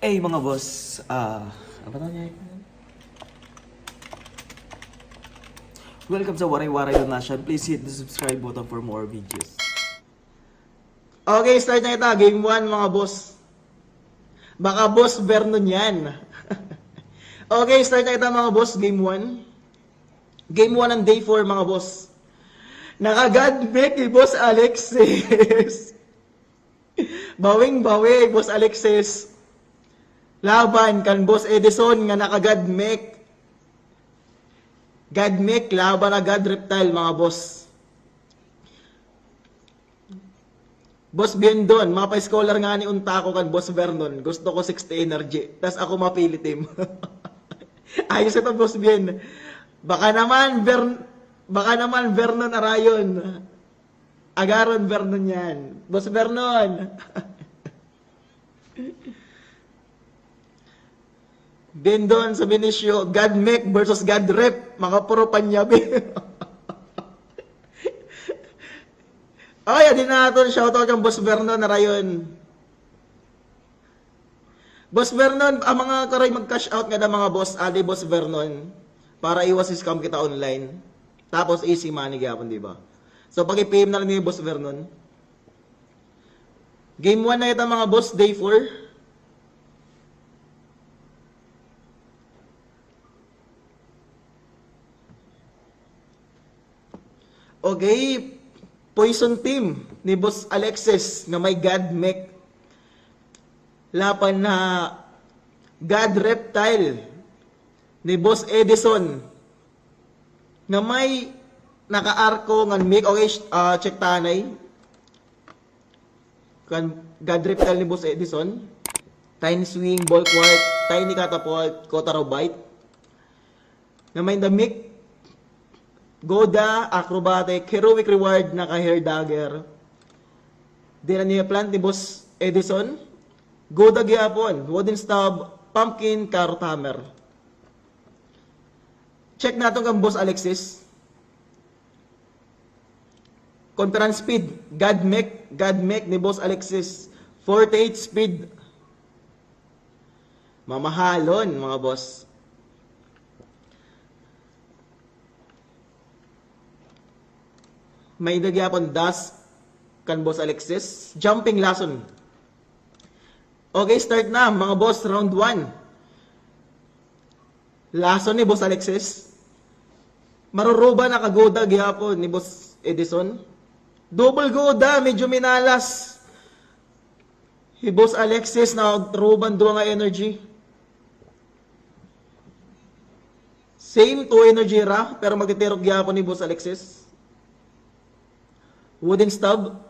Mga boss, apa namanya? Welcome sa Waray Waray Donation. Please hit the subscribe button for more videos. Okay, start na kita. Game 1 mga boss. Baka boss Vernon yan. Okay, start na kita mga boss. Game 1. Game 1 ng day 4 mga boss. Nakagad make ni Boss Alexis. Bawing-bawi, Boss Alexis. Laban kan Boss Edison nga nakagad make. God make, laban na God Reptile mga boss. Boss Biendon, mga pa-scholar nga ni unta ko kan Boss Vernon. Gusto ko 60 energy. Tas ako mapili team. Ayos ito Boss Bien. Baka naman Vernon Arayon. Agaron Vernon yan. Boss Vernon. Bendon sa Benicio, God make versus God rep. Mga puro panyabi. Ay, adin na natin. Shoutout kang Boss Vernon na rayon. Boss Vernon, ang mga karay mag-cash out nga na mga boss. Adi Boss Vernon. Para iwas scam kita online. Tapos easy money gyapon, di ba? So pag i-PM na lang ni Boss Vernon. Game 1 na ito mga boss, day 4. Okay, Poison Team ni Boss Alexis na may God Mech. Laban na God Reptile ni Boss Edison na may naka-arko ng Mech. Okay, check tanay. Kan God Reptile ni Boss Edison. Tiny Swing, Bulwark, Tiny Catapult, Kotarobite. Na may the Mech. Goda, Acrobatic, Heroic Reward, naka-Hair Dagger. Di na niya plant ni Boss Edison. Goda gyapon, Wooden Stab, Pumpkin, Carrot Hammer. Check natin kang Boss Alexis. Conference Speed, God Mech ni Boss Alexis. 48 Speed. Mamahalon mga boss. May nagyapon das kan Boss Alexis. Jumping Lason. Okay, start na mga boss. Round 1. Lason ni Boss Alexis. Maruruba na kagoda gyapon ni Boss Edison. Double goda, medyo minalas. Si Boss Alexis na ruban duwa nga energy. Same 2 energy ra, pero magtitirok gyapon ni Boss Alexis. Wooden Stub.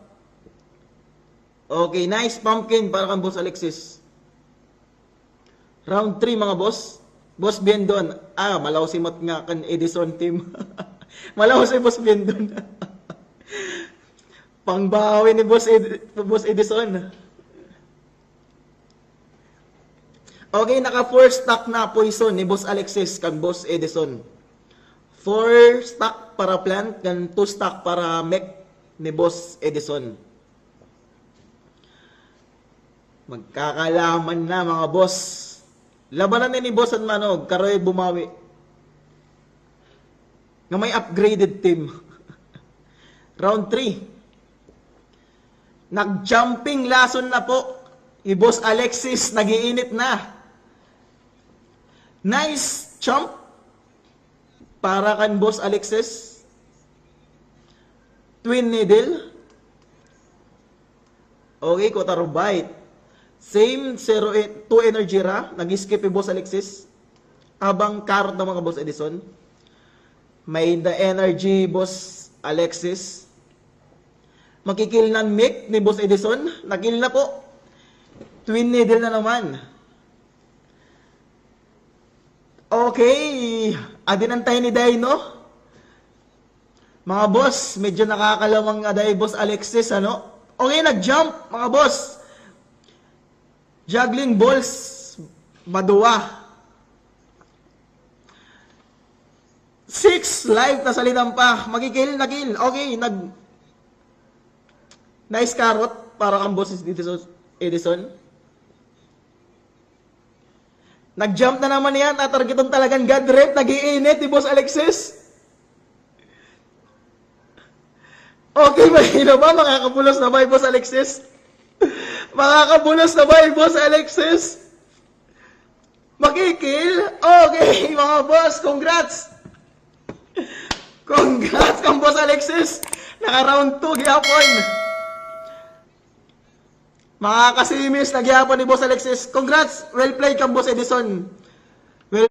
Okay, nice pumpkin para kang Boss Alexis. Round 3 mga boss. Boss Biendon. Malaw si Mot nga kan Edison team. Malaw si Boss Biendon. Pangbawi ni Boss Edison. Okay, naka 4 stack na poison ni Boss Alexis kan Boss Edison. 4 stack para plant kan 2 stack para mech ni Boss Edison. Magkakalaman na mga boss. Labanan ni Boss at Manog, karoy bumawi. Nga may upgraded team. Round 3. Nag-jumping lason na po. I Boss Alexis, nagiinit na. Nice jump. Para kan Boss Alexis. Twin Needle. Okay, Kotarobite. Same 2 energy ra. Nag-skip yung Boss Alexis. Habang carrot ng mga Boss Edison. May the energy Boss Alexis. Makikil ng Mick ni Boss Edison. Nakil na po. Twin Needle na naman. Okay. Adinantay ni Dino. Mga boss, medyo nakakalawang aday Boss Alexis, ano? Okay, nag-jump, mga boss. Juggling balls, maduwa. 6 live na salitan pa. Magkikil, nakil. Okay, nice carrot para kang Boss Edison. Nag-jump na naman yan. Tatargeton talagang God rep. Nag-iinit ni Boss Alexis. Okay ba? Hino ba? Makakabulos na ba, Boss Alexis? Makakabulos na ba, Boss Alexis? Makikil? Okay, mga boss. Congrats! Congrats kang Boss Alexis. Naka-round 2 gihapon. Mga kasimis na gihapon ni Boss Alexis. Congrats! Well played kang Boss Edison. Well